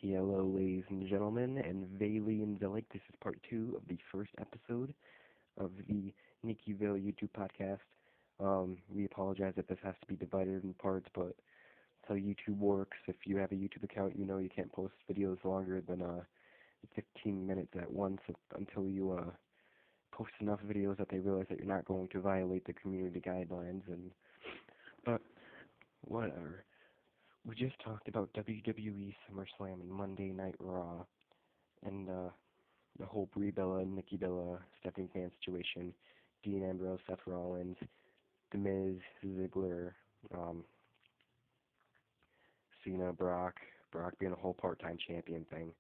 Hello, ladies and gentlemen, and Vayli and Zelik. This is part 2 of the first episode of the Nicky YouTube podcast. We apologize if this has to be divided in parts, but that's how YouTube works. If you have a YouTube account, you know you can't post videos longer than 15 minutes at once until you post enough videos that they realize that you're not going to violate the community guidelines. But whatever. We just talked about WWE SummerSlam and Monday Night Raw, and the whole Brie Bella, Nikki Bella, Stephanie fan situation, Dean Ambrose, Seth Rollins, The Miz, Ziggler, Cena, Brock being a whole part-time champion thing.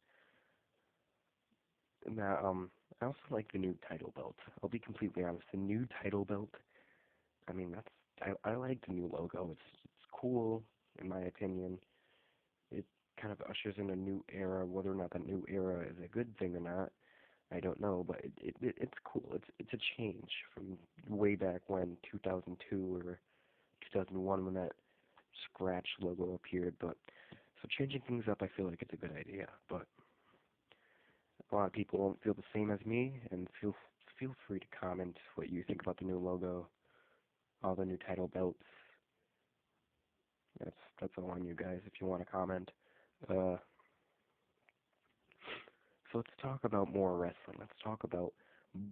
And I also like the new title belt. I'll be completely honest, the new title belt, I like the new logo. It's cool. In my opinion, it kind of ushers in a new era. Whether or not that new era is a good thing or not, I don't know. But it's cool. It's a change from way back when 2002 or 2001 when that scratch logo appeared. But so changing things up, I feel like it's a good idea. But a lot of people won't feel the same as me, and feel free to comment what you think about the new logo, all the new title belts. That's all on you guys if you want to comment. So let's talk about more wrestling. Let's talk about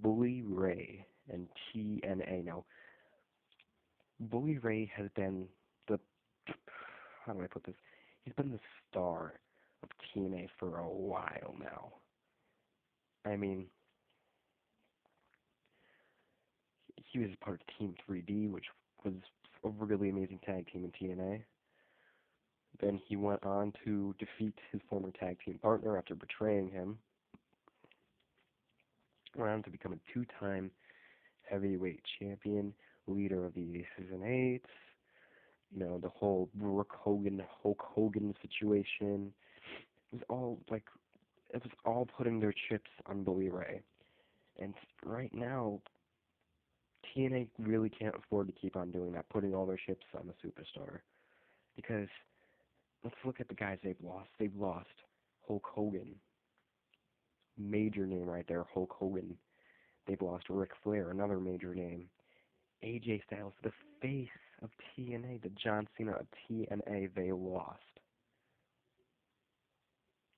Bully Ray and TNA. Now, Bully Ray has been how do I put this? He's been the star of TNA for a while now. I mean, he was part of Team 3D, which was a really amazing tag team in TNA. Then he went on to defeat his former tag team partner after betraying him. Went on to become a two-time heavyweight champion, leader of the Aces and Eights. You know, the whole Hulk Hogan situation. It was all putting their chips on Bully Ray. And right now, TNA really can't afford to keep on doing that, putting all their chips on the superstar. Because let's look at the guys they've lost. They've lost Hulk Hogan. Major name right there, Hulk Hogan. They've lost Ric Flair, another major name. AJ Styles, the face of TNA, the John Cena of TNA, they lost.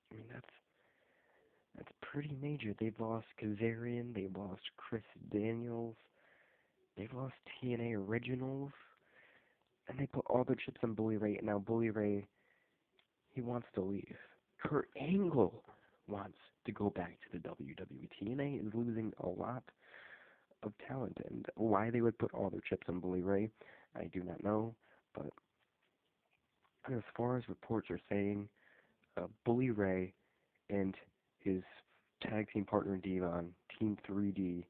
I mean, that's pretty major. They've lost Kazarian, they've lost Chris Daniels, they've lost TNA Originals, and they put all their chips on Bully Ray, and now Bully Ray, he wants to leave. Kurt Angle wants to go back to the WWE. TNA is losing a lot of talent, and why they would put all their chips on Bully Ray, I do not know. But as far as reports are saying, Bully Ray and his tag team partner Devon, Team 3D,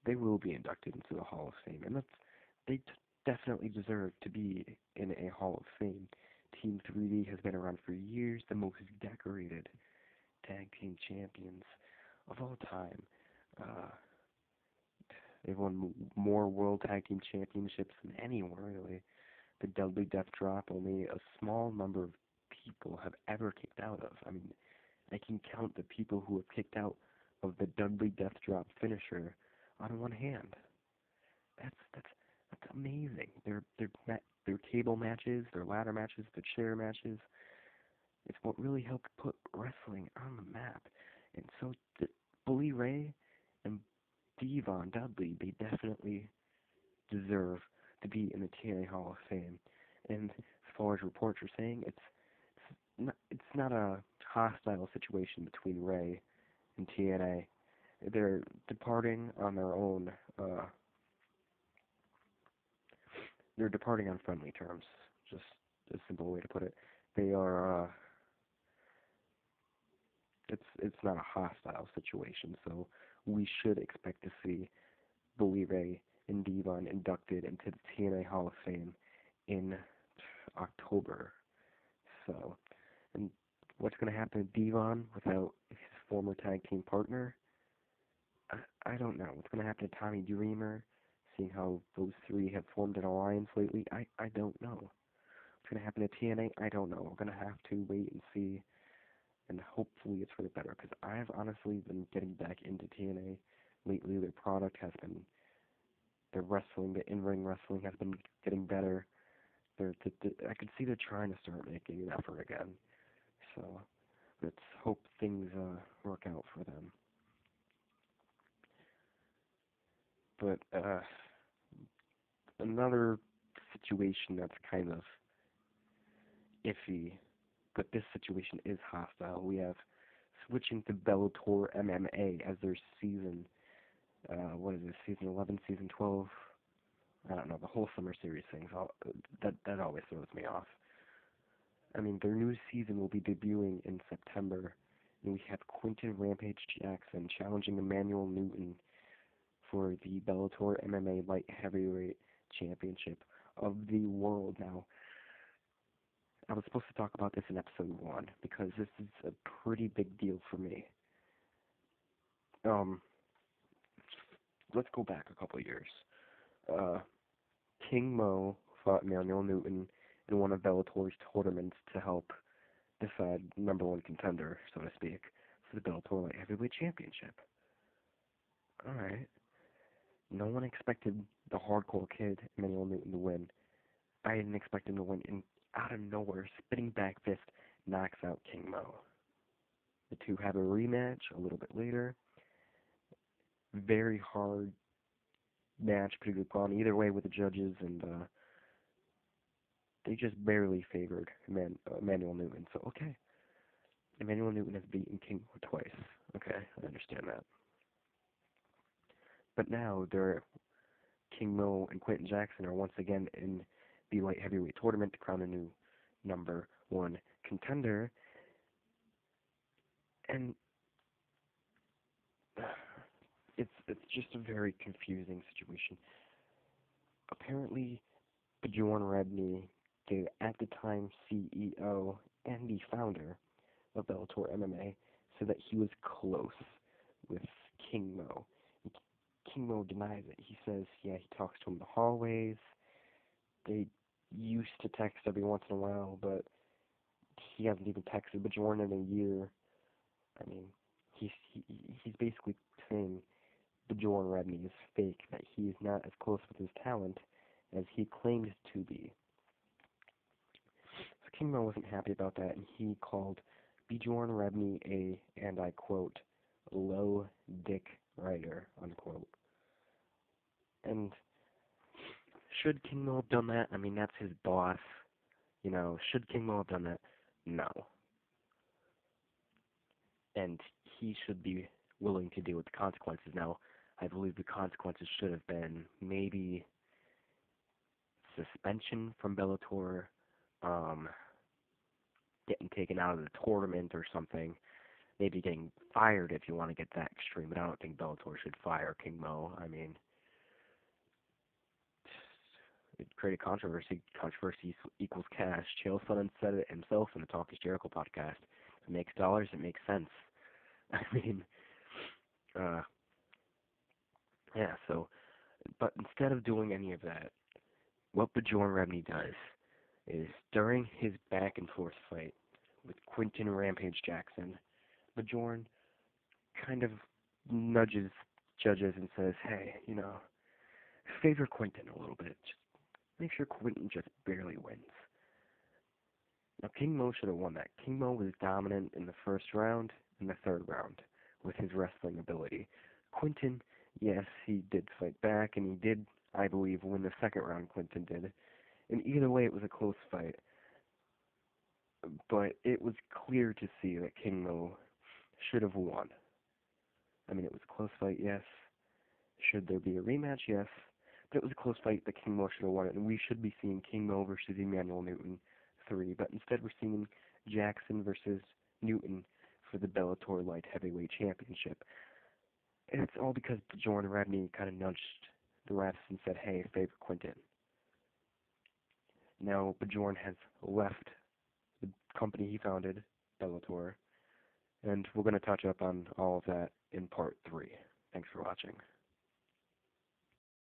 they will be inducted into the Hall of Fame, and they definitely deserve to be in a Hall of Fame. Team 3D has been around for years, the most decorated tag team champions of all time. They've won more World Tag Team Championships than anyone, really. The Dudley Death Drop, only a small number of people have ever kicked out of. I mean, I can count the people who have kicked out of the Dudley Death Drop finisher on one hand. That's amazing. Their table matches, their ladder matches, their chair matches. It's what really helped put wrestling on the map. And so Bully Ray and Devon Dudley, they definitely deserve to be in the TNA Hall of Fame. And as far as reports are saying, it's not a hostile situation between Ray and TNA. They're departing on their own. They're departing on friendly terms. Just a simple way to put it. They are. It's not a hostile situation, so we should expect to see Bully Ray and Devon inducted into the TNA Hall of Fame in October. So, and what's going to happen to Devon without his former tag team partner? I don't know. What's going to happen to Tommy Dreamer, seeing how those three have formed an alliance lately? I don't know. What's going to happen to TNA? I don't know. We're going to have to wait and see. and hopefully it's for the better, because I've honestly been getting back into TNA lately. Their product has been, their wrestling, the in-ring wrestling has been getting better. I could see they're trying to start making an effort again. So let's hope things work out for them. But another situation that's kind of iffy, but this situation is hostile. We have switching to Bellator MMA as their season. What is this? Season 11, season 12? I don't know. The whole summer series things. That always throws me off. I mean, their new season will be debuting in September, and we have Quinton Rampage Jackson challenging Emmanuel Newton for the Bellator MMA Light Heavyweight Championship of the world. Now, I was supposed to talk about this in episode 1 because this is a pretty big deal for me. Let's go back a couple of years. King Mo fought Emmanuel Newton in one of Bellator's tournaments to help decide number one contender, so to speak, for the Bellator Light Heavyweight Championship. Alright. No one expected the hardcore kid, Emmanuel Newton, to win. I didn't expect him to win, and out of nowhere, spinning back fist knocks out King Mo. The two have a rematch a little bit later. Very hard match, pretty good call either way with the judges, and they just barely favored Emmanuel Newton. So, okay. Emmanuel Newton has beaten King Mo twice. Okay, I understand that. But now, King Mo and Quinton Jackson are once again in the light heavyweight tournament to crown a new number one contender. And it's just a very confusing situation. Apparently, Bjorn Rebney, the at the time CEO and the founder of Bellator MMA, said that he was close with King Mo. King Mo denies it. He says, yeah, he talks to him in the hallways. They used to text every once in a while, but he hasn't even texted Bjorn in a year. I mean, he's basically saying Bjorn Rebney is fake, that he is not as close with his talent as he claimed to be. So King Mo wasn't happy about that, and he called Bjorn Rebney a, and I quote, low dick writer, unquote. And should King Mo have done that? I mean, that's his boss. You know, should King Mo have done that? No. And he should be willing to deal with the consequences. Now, I believe the consequences should have been maybe suspension from Bellator, getting taken out of the tournament or something, maybe getting fired if you want to get that extreme, but I don't think Bellator should fire King Mo. I mean, it created controversy. Controversy equals cash. Chael Sonnen said it himself in the Talk is Jericho podcast. If it makes dollars, it makes sense. I mean, yeah, so, but instead of doing any of that, what Bjorn Rebney does is during his back and forth fight with Quinton Rampage Jackson, Bjorn kind of nudges judges and says, hey, you know, favor Quinton a little bit. Just make sure Quinton just barely wins. Now, King Mo should have won that. King Mo was dominant in the first round and the third round with his wrestling ability. Quinton, yes, he did fight back, and he did, I believe, win the second round, Quinton did. And either way, it was a close fight. But it was clear to see that King Mo should have won. I mean, it was a close fight, yes. Should there be a rematch? Yes. But it was a close fight that King Mo should have won it, and we should be seeing King Mo versus Emmanuel Newton 3. But instead, we're seeing Jackson versus Newton for the Bellator Light Heavyweight Championship. And it's all because Bjorn Rebney kind of nudged the refs and said, hey, favor Quinton. Now, Bjorn has left the company he founded, Bellator, and we're going to touch up on all of that in part 3. Thanks for watching.